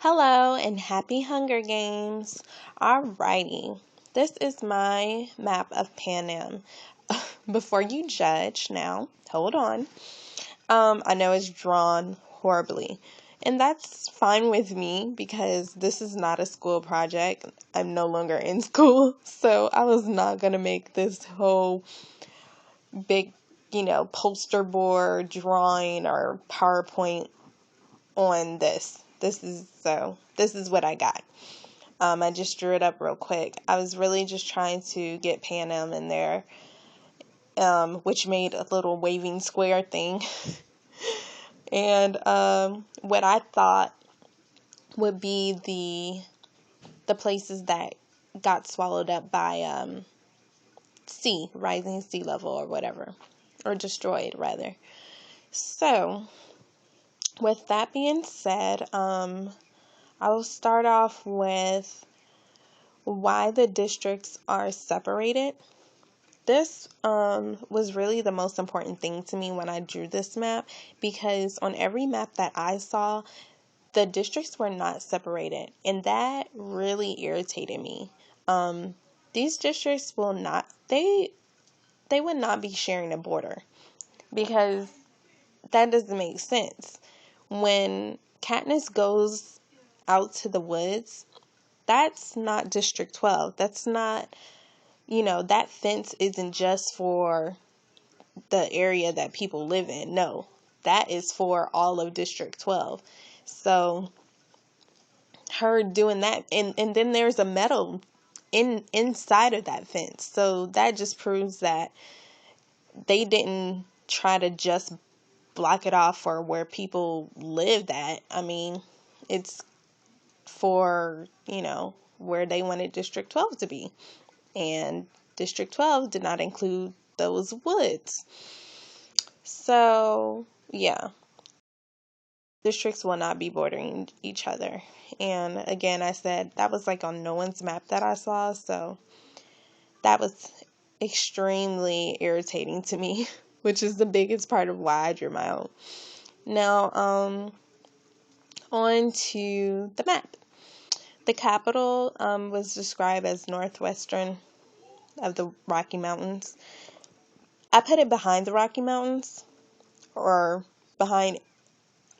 Hello and happy Hunger Games. Alrighty, this is my map of Panem. Before you judge, now, hold on. I know it's drawn horribly, and that's fine with me because this is not a school project. I'm no longer in school, so I was not going to make this whole big, poster board drawing or PowerPoint on this. This is what I got. I just drew it up real quick. I was really just trying to get Panem in there, which made a little waving square thing. And what I thought would be the places that got swallowed up by rising sea level or whatever, or destroyed rather. So, with that being said, I will start off with why the districts are separated. This was really the most important thing to me when I drew this map, because on every map that I saw, the districts were not separated, and that really irritated me. These districts would not be sharing a border, because that doesn't make sense. When Katniss goes out to the woods, that's not District 12. That's not, that fence isn't just for the area that people live in. No, that is for all of District 12. So her doing that, and then there's a metal inside of that fence. So that just proves that they didn't try to just block it off for where people lived at. I mean, it's for, where they wanted District 12 to be. And District 12 did not include those woods. So, yeah. Districts will not be bordering each other. And again, I said that was like on no one's map that I saw. So, that was extremely irritating to me, which is the biggest part of why I drew my own. Now, on to the map. The capital was described as northwestern of the Rocky Mountains. I put it behind the Rocky Mountains, or behind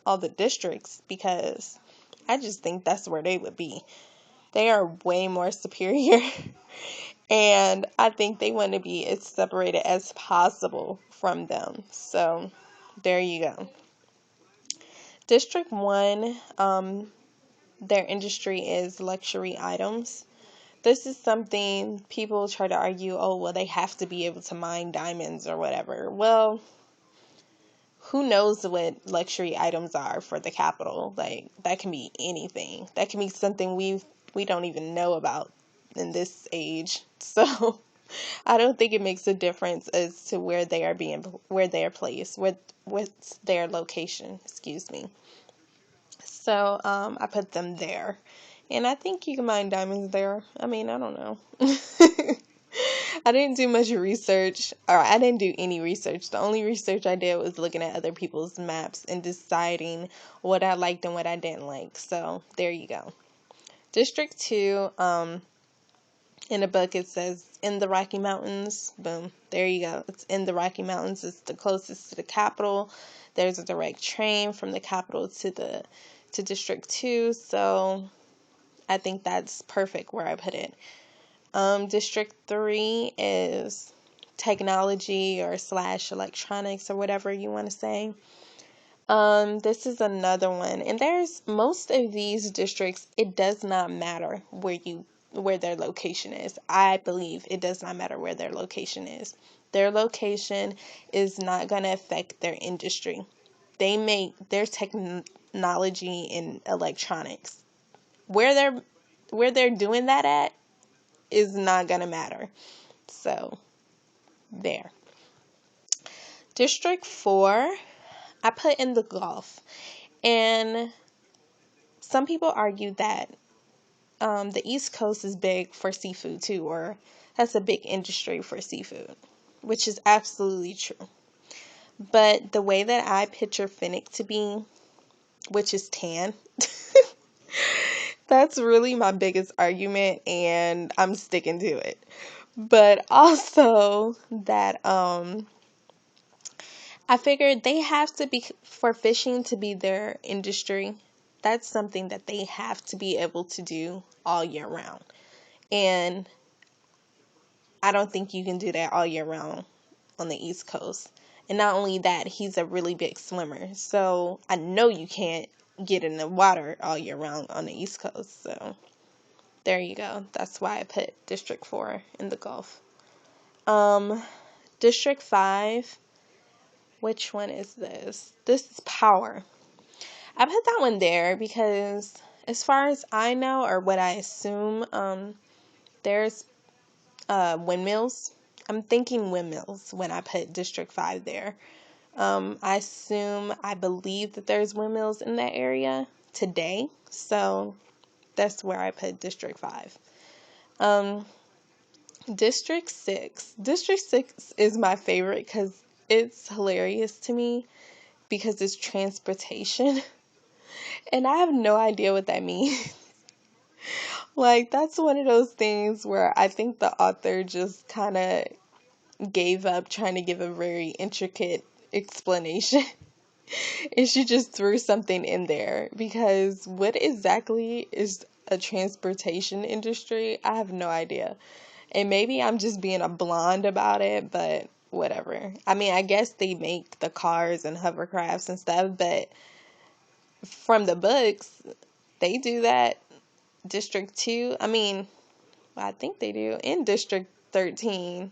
all the districts, because I just think that's where they would be. They are way more superior, and I think they want to be as separated as possible from them. So, there you go. District 1, their industry is luxury items. This is something people try to argue, oh, well, they have to be able to mine diamonds or whatever. Well, who knows what luxury items are for the capital? Like, that can be anything. That can be something we don't even know about in this age. So, I don't think it makes a difference as to where they are placed, what's their location, excuse me. So, I put them there. And I think you can mine diamonds there. I mean, I don't know. I didn't do much research, or I didn't do any research. The only research I did was looking at other people's maps and deciding what I liked and what I didn't like. So, there you go. District 2, in the book it says in the Rocky Mountains. Boom. There you go. It's in the Rocky Mountains. It's the closest to the capital. There's a direct train from the capital to District 2. So, I think that's perfect where I put it. District 3 is technology or / electronics or whatever you want to say. This is another one. And there's most of these districts, it does not matter where their location is. I believe it does not matter where their location is. Their location is not going to affect their industry. They make their technology in electronics. Where they're doing that at is not going to matter. So, there. District 4, I put in the Gulf. And some people argue that the East Coast is big for seafood too, or has a big industry for seafood, which is absolutely true. But the way that I picture Finnick to be, which is tan, That's really my biggest argument, and I'm sticking to it. But also that I figured they have to be, for fishing to be their industry, that's something that they have to be able to do all year round. And I don't think you can do that all year round on the East Coast. And not only that, he's a really big swimmer. So I know you can't get in the water all year round on the East Coast. So there you go. That's why I put District 4 in the Gulf. District 5, which one is this? This is Power. I put that one there because as far as I know, or what I assume, there's windmills. I'm thinking windmills when I put District 5 there. I believe that there's windmills in that area today. So that's where I put District 5. District 6. District 6 is my favorite because it's hilarious to me because it's transportation. And I have no idea what that means. Like, that's one of those things where I think the author just kind of gave up trying to give a very intricate explanation. And she just threw something in there because what exactly is a transportation industry? I have no idea. And maybe I'm just being a blonde about it, but whatever. I mean, I guess they make the cars and hovercrafts and stuff, but from the books, they do that. District 2, I mean, I think they do in District 13.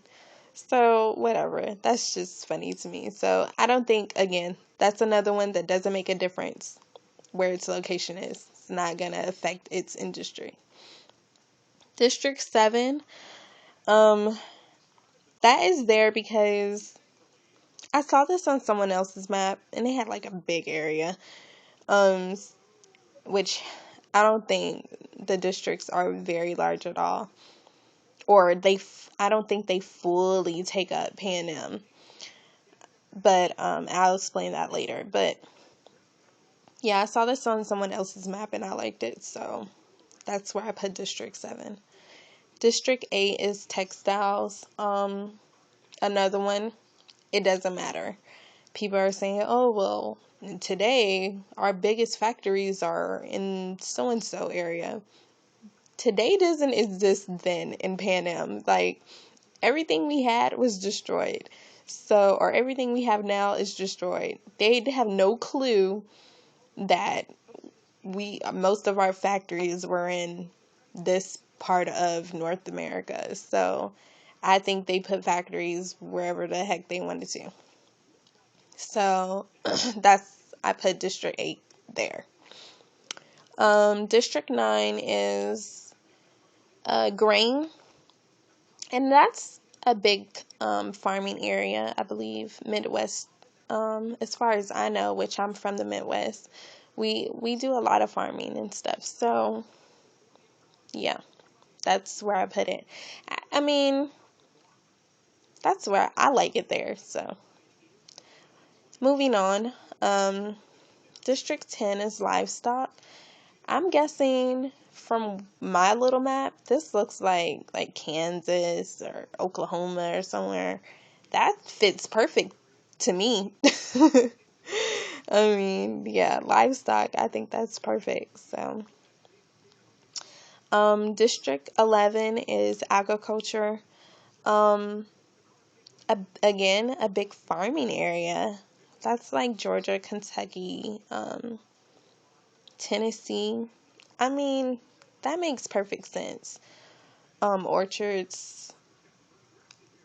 So, whatever. That's just funny to me. So, I don't think, again, that's another one that doesn't make a difference where its location is. It's not going to affect its industry. District 7, um, that is there because I saw this on someone else's map and they had like a big area, um, which I don't think the districts are very large at all. Or I don't think they fully take up Panem. But I'll explain that later. But yeah, I saw this on someone else's map and I liked it, so that's where I put District 7. District 8 is textiles. Another one, it doesn't matter. People are saying, oh, well, today our biggest factories are in so and so area. Today doesn't exist then in Panem. Like, everything we had was destroyed. So, or everything we have now is destroyed. They have no clue that most of our factories were in this part of North America. So, I think they put factories wherever the heck they wanted to. So, I put District 8 there. District 9 is grain. And that's a big farming area, I believe, Midwest. As far as I know, which I'm from the Midwest, we do a lot of farming and stuff. So, yeah, that's where I put it. I mean, that's where I like it there. So, moving on. District 10 is livestock. I'm guessing from my little map, this looks like Kansas or Oklahoma or somewhere. That fits perfect to me. I mean, yeah, livestock, I think that's perfect. So, District 11 is agriculture. Um, Again, a big farming area. That's like Georgia, Kentucky, Tennessee. I mean, that makes perfect sense. Orchards,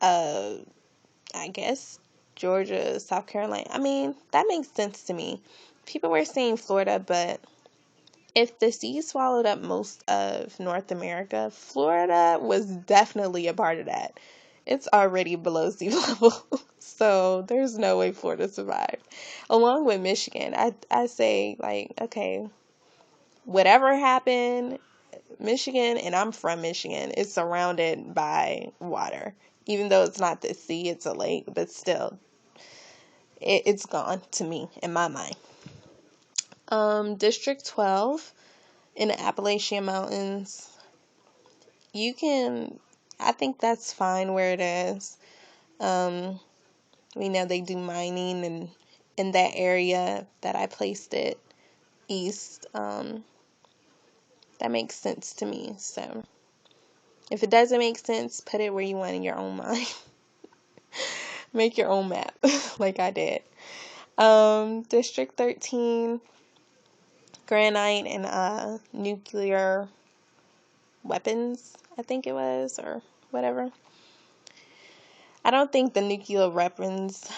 uh, I guess Georgia, South Carolina. I mean, that makes sense to me. People were saying Florida, but if the sea swallowed up most of North America, Florida was definitely a part of that. It's already below sea level, so there's no way Florida survived. Along with Michigan, I say, like, okay, whatever happened, Michigan, and I'm from Michigan, is surrounded by water. Even though it's not the sea, it's a lake, but still, it's gone to me in my mind. District 12 in the Appalachian Mountains. I think that's fine where it is. We know they do mining, and in that area that I placed it east, that makes sense to me. So if it doesn't make sense, put it where you want in your own mind. Make your own map, like I did. District 13, granite and nuclear weapons, I think it was, or whatever. I don't think the nuclear weapons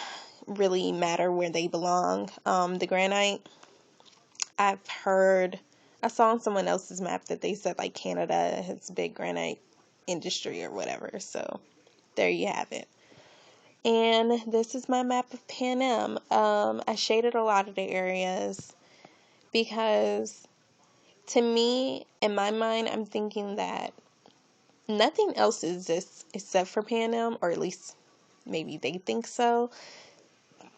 really matter where they belong. The granite, I saw on someone else's map that they said like Canada has a big granite industry or whatever. So there you have it. And this is my map of Panem. I shaded a lot of the areas because to me, in my mind, I'm thinking that nothing else exists except for Panem, or at least maybe they think so.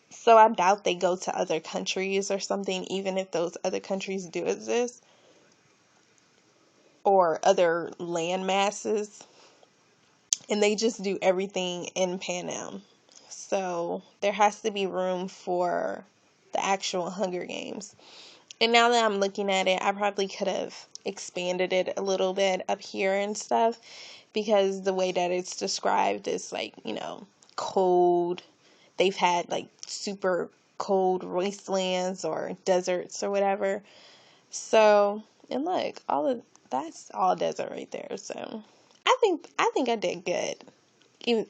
So I doubt they go to other countries or something, even if those other countries do exist, or other land masses, and they just do everything in Panem. So there has to be room for the actual Hunger Games. And now that I'm looking at it, I probably could have expanded it a little bit up here and stuff, because the way that it's described is like, cold. They've had like super cold wastelands or deserts or whatever. So, and look, that's all desert right there. So, I think I did good, even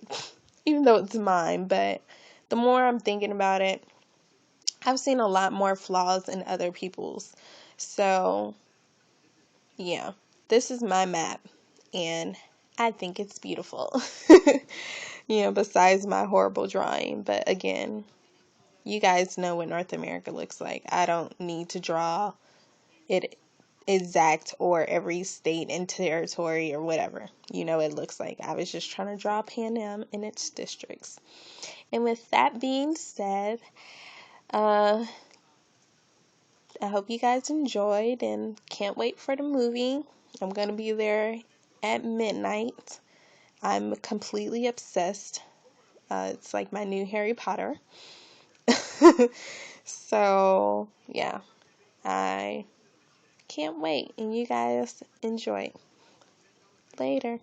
even though it's mine. But the more I'm thinking about it, I've seen a lot more flaws in other people's. So, yeah, this is my map, and I think it's beautiful. Besides my horrible drawing. But again, you guys know what North America looks like. I don't need to draw it exact, or every state and territory or whatever. It looks like. I was just trying to draw Panem and its districts. And with that being said, I hope you guys enjoyed and can't wait for the movie. I'm going to be there at midnight. I'm completely obsessed. It's like my new Harry Potter. So, yeah, I can't wait. And you guys enjoy. Later.